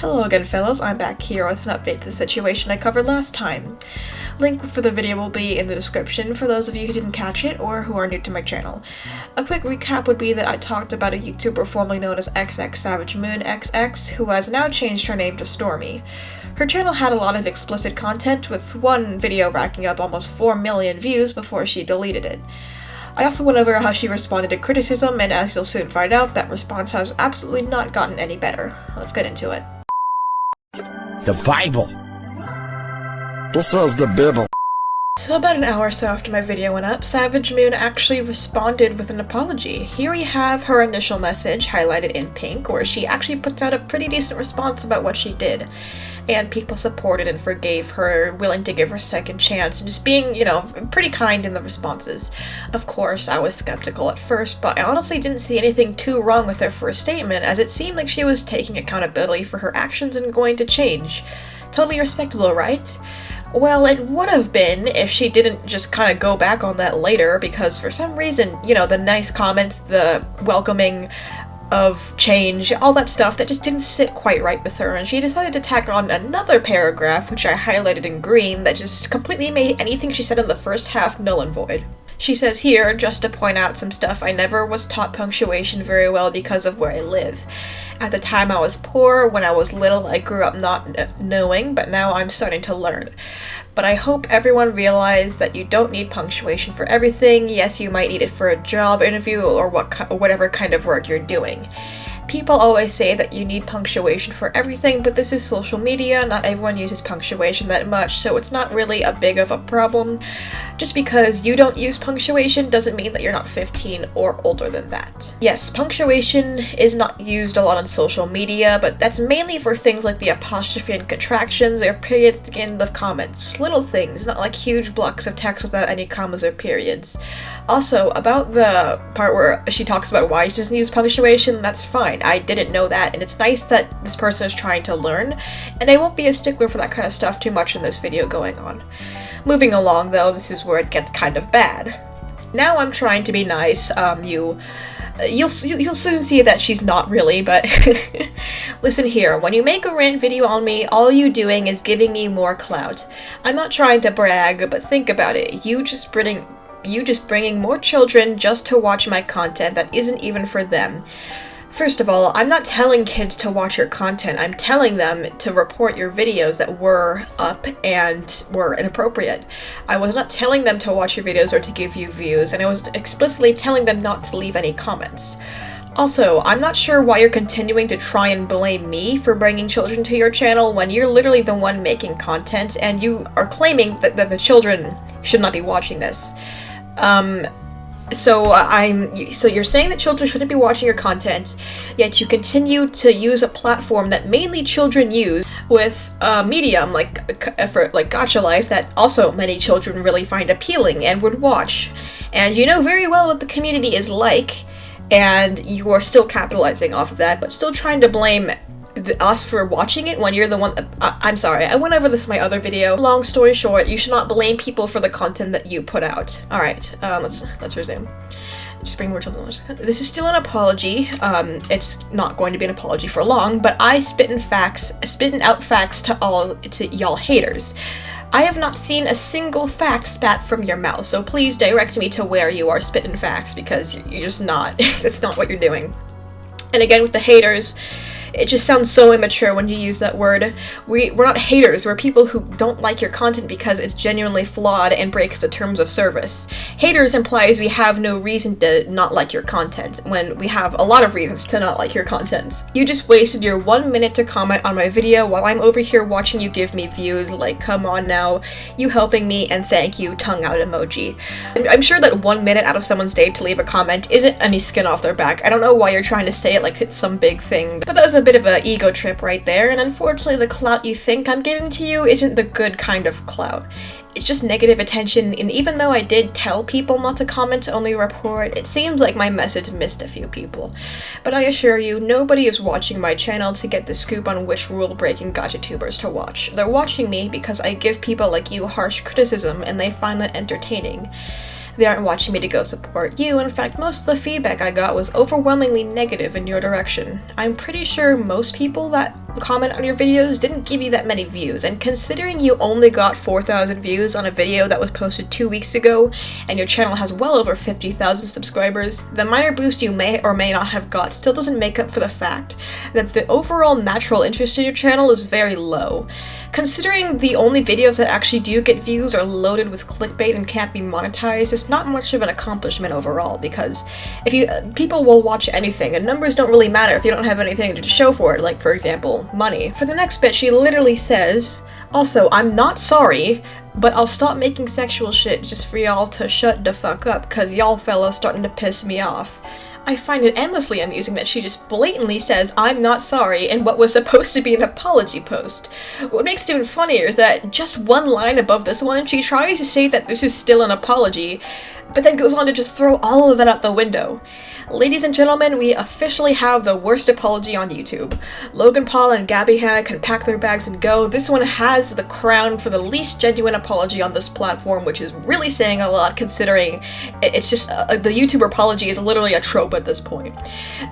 Hello again fellas, I'm back here with an update to the situation I covered last time. Link for the video will be in the description for those of you who didn't catch it or who are new to my channel. A quick recap would be that I talked about a YouTuber formerly known as XX Savage Moon XX who has now changed her name to Stormy. Her channel had a lot of explicit content, with one video racking up almost 4 million views before she deleted it. I also went over how she responded to criticism, and as you'll soon find out, that response has absolutely not gotten any better. Let's get into it. The Bible. This is the Bible. So about an hour or so after my video went up, Savage Moon actually responded with an apology. Here we have her initial message highlighted in pink, where she actually puts out a pretty decent response about what she did. And people supported and forgave her, willing to give her a second chance, and just being, pretty kind in the responses. Of course, I was skeptical at first, but I honestly didn't see anything too wrong with her first statement, as it seemed like she was taking accountability for her actions and going to change. Totally respectable, right? Well, it would have been if she didn't just kind of go back on that later, because for some reason, the nice comments, the welcoming of change, all that stuff, that just didn't sit quite right with her, and she decided to tack on another paragraph, which I highlighted in green, that just completely made anything she said in the first half null and void. She says here, just to point out some stuff, I never was taught punctuation very well because of where I live. At the time I was poor, when I was little I grew up not knowing, but now I'm starting to learn. But I hope everyone realized that you don't need punctuation for everything. Yes, you might need it for a job interview or whatever kind of work you're doing. People always say that you need punctuation for everything, but this is social media, not everyone uses punctuation that much, so it's not really a big of a problem. Just because you don't use punctuation doesn't mean that you're not 15 or older than that. Yes, punctuation is not used a lot on social media, but that's mainly for things like the apostrophe and contractions or periods at the end of comments. Little things, not like huge blocks of text without any commas or periods. Also, about the part where she talks about why she doesn't use punctuation, that's fine. I didn't know that, and it's nice that this person is trying to learn, and I won't be a stickler for that kind of stuff too much in this video going on. Moving along though, this is where it gets kind of bad. Now I'm trying to be nice, you'll soon see that she's not really, but listen here, when you make a rant video on me, all you doing is giving me more clout. I'm not trying to brag, but think about it, you just bringing more children just to watch my content that isn't even for them. First of all, I'm not telling kids to watch your content, I'm telling them to report your videos that were up and were inappropriate. I was not telling them to watch your videos or to give you views, and I was explicitly telling them not to leave any comments. Also, I'm not sure why you're continuing to try and blame me for bringing children to your channel when you're literally the one making content and you are claiming that the children should not be watching this. So you're saying that children shouldn't be watching your content, yet you continue to use a platform that mainly children use with a medium like Gacha Life that also many children really find appealing and would watch. And you know very well what the community is like, and you are still capitalizing off of that, but still trying to blame us for watching it when you're the one I'm sorry, I went over this in my other video. Long story short, you should not blame people for the content that you put out. Alright, let's resume. Just bring more children. This is still an apology. It's not going to be an apology for long, but I spitting out facts to y'all haters. I have not seen a single fact spat from your mouth, so please direct me to where you are spitting facts, because you're just not. That's not what you're doing. And again, with the haters, it just sounds so immature when you use that word. We're not haters, we're people who don't like your content because it's genuinely flawed and breaks the terms of service. Haters implies we have no reason to not like your content, when we have a lot of reasons to not like your content. You just wasted your 1 minute to comment on my video while I'm over here watching you give me views. Like, come on now, you helping me, and thank you, tongue out emoji. I'm sure that 1 minute out of someone's day to leave a comment isn't any skin off their back. I don't know why you're trying to say it like it's some big thing, but that was a bit of an ego trip right there, and unfortunately the clout you think I'm giving to you isn't the good kind of clout. It's just negative attention, and even though I did tell people not to comment, only report, it seems like my message missed a few people. But I assure you, nobody is watching my channel to get the scoop on which rule-breaking Gachatubers to watch. They're watching me because I give people like you harsh criticism, and they find that entertaining. They aren't watching me to go support you. In fact, most of the feedback I got was overwhelmingly negative in your direction. I'm pretty sure most people that comment on your videos didn't give you that many views, and considering you only got 4,000 views on a video that was posted 2 weeks ago, and your channel has well over 50,000 subscribers, the minor boost you may or may not have got still doesn't make up for the fact that the overall natural interest in your channel is very low. Considering the only videos that actually do get views are loaded with clickbait and can't be monetized, it's not much of an accomplishment overall, because people will watch anything, and numbers don't really matter if you don't have anything to show for it, like, for example, money. For the next bit, she literally says, "Also, I'm not sorry, but I'll stop making sexual shit just for y'all to shut the fuck up, cause y'all fellas starting to piss me off." I find it endlessly amusing that she just blatantly says, "I'm not sorry," in what was supposed to be an apology post. What makes it even funnier is that just one line above this one, she tries to say that this is still an apology, but then goes on to just throw all of it out the window. Ladies and gentlemen, we officially have the worst apology on YouTube. Logan Paul and Gabby Hanna can pack their bags and go. This one has the crown for the least genuine apology on this platform, which is really saying a lot considering it's just, the YouTuber apology is literally a trope at this point.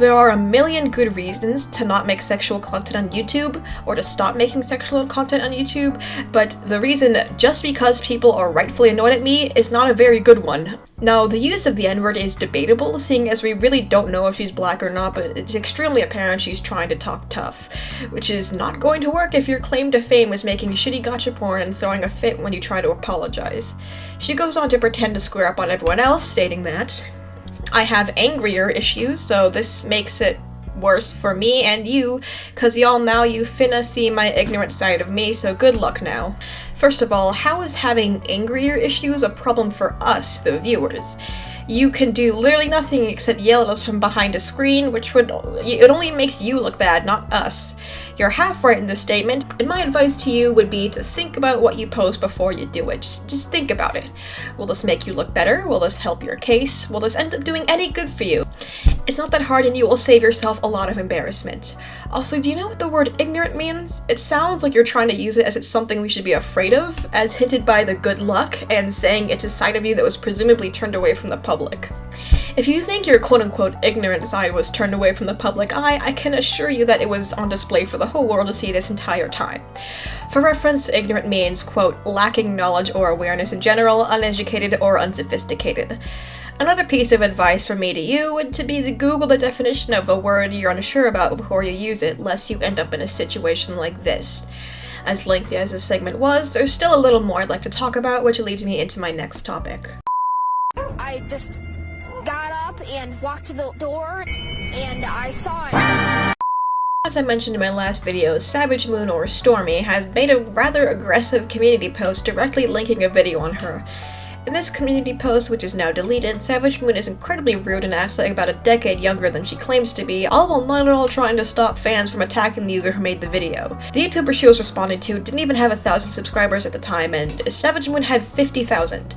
There are a million good reasons to not make sexual content on YouTube, or to stop making sexual content on YouTube, but the reason just because people are rightfully annoyed at me is not a very good one. Now, the use of the N-word is debatable, seeing as we really don't know if she's black or not, but it's extremely apparent she's trying to talk tough, which is not going to work if your claim to fame is making shitty gacha porn and throwing a fit when you try to apologize. She goes on to pretend to square up on everyone else, stating that, "I have angrier issues, so this makes it worse for me and you, cause y'all now you finna see my ignorant side of me, so good luck now." First of all, how is having angrier issues a problem for us, the viewers? You can do literally nothing except yell at us from behind a screen, it only makes you look bad, not us. You're half right in this statement, and my advice to you would be to think about what you post before you do it. Just think about it. Will this make you look better? Will this help your case? Will this end up doing any good for you? It's not that hard, and you will save yourself a lot of embarrassment. Also, do you know what the word ignorant means? It sounds like you're trying to use it as it's something we should be afraid of, as hinted by the good luck, and saying it's a side of you that was presumably turned away from the public. If you think your quote-unquote ignorant side was turned away from the public eye, I can assure you that it was on display for the whole world to see this entire time. For reference, ignorant means, quote, lacking knowledge or awareness in general, uneducated or unsophisticated. Another piece of advice from me to you would to be to Google the definition of a word you're unsure about before you use it, lest you end up in a situation like this. As lengthy as this segment was, there's still a little more I'd like to talk about, which leads me into my next topic. I just got up and walked to the door, and I saw it. As I mentioned in my last video, Savage Moon, or Stormy, has made a rather aggressive community post directly linking a video on her. In this community post, which is now deleted, Savage Moon is incredibly rude and acts like about a decade younger than she claims to be, all while not at all trying to stop fans from attacking the user who made the video. The YouTuber she was responding to didn't even have 1,000 subscribers at the time, and Savage Moon had 50,000.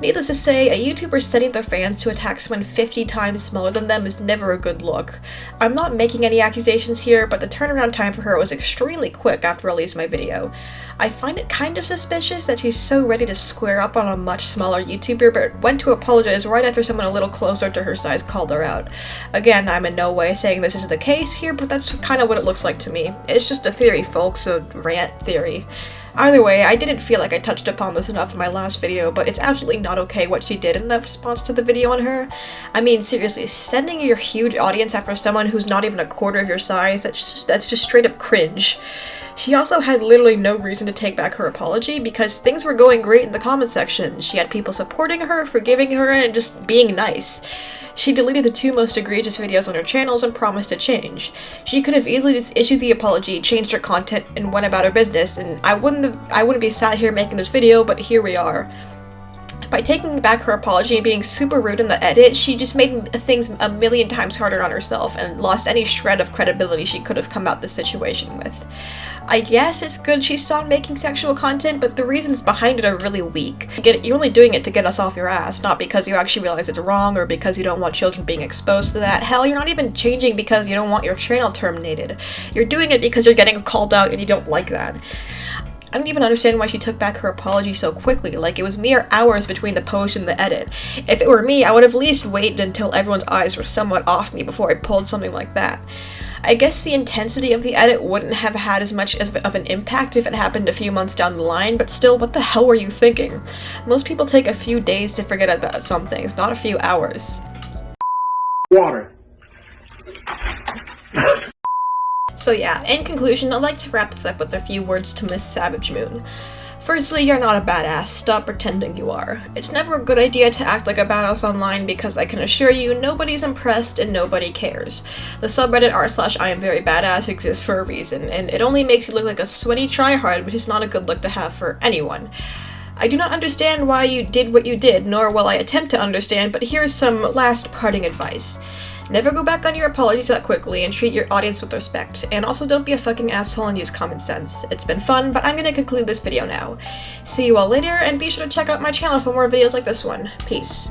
Needless to say, a YouTuber setting their fans to attack someone 50 times smaller than them is never a good look. I'm not making any accusations here, but the turnaround time for her was extremely quick after releasing my video. I find it kind of suspicious that she's so ready to square up on a much smaller YouTuber, but went to apologize right after someone a little closer to her size called her out. Again, I'm in no way saying this is the case here, but that's kind of what it looks like to me. It's just a theory, folks, a rant theory. Either way, I didn't feel like I touched upon this enough in my last video, but it's absolutely not okay what she did in the response to the video on her. I mean, seriously, sending your huge audience after someone who's not even a quarter of your size, that's just straight up cringe. She also had literally no reason to take back her apology because things were going great in the comment section. She had people supporting her, forgiving her, and just being nice. She deleted the 2 most egregious videos on her channels and promised to change. She could have easily just issued the apology, changed her content, and went about her business, and I wouldn't be sat here making this video, but here we are. By taking back her apology and being super rude in the edit, she just made things a million times harder on herself and lost any shred of credibility she could have come out this situation with. I guess it's good she stopped making sexual content, but the reasons behind it are really weak. You're only doing it to get us off your ass, not because you actually realize it's wrong or because you don't want children being exposed to that. Hell, you're not even changing because you don't want your channel terminated. You're doing it because you're getting called out and you don't like that. I don't even understand why she took back her apology so quickly, like it was mere hours between the post and the edit. If it were me, I would have at least waited until everyone's eyes were somewhat off me before I pulled something like that. I guess the intensity of the edit wouldn't have had as much of an impact if it happened a few months down the line, but still, what the hell were you thinking? Most people take a few days to forget about some things, not a few hours. Water. So yeah, in conclusion, I'd like to wrap this up with a few words to Miss Savage Moon. Firstly, you're not a badass. Stop pretending you are. It's never a good idea to act like a badass online because I can assure you nobody's impressed and nobody cares. The subreddit r/IamVeryBadass exists for a reason, and it only makes you look like a sweaty tryhard, which is not a good look to have for anyone. I do not understand why you did what you did, nor will I attempt to understand, but here's some last parting advice. Never go back on your apologies that quickly and treat your audience with respect, and also don't be a fucking asshole and use common sense. It's been fun, but I'm gonna conclude this video now. See you all later, and be sure to check out my channel for more videos like this one. Peace.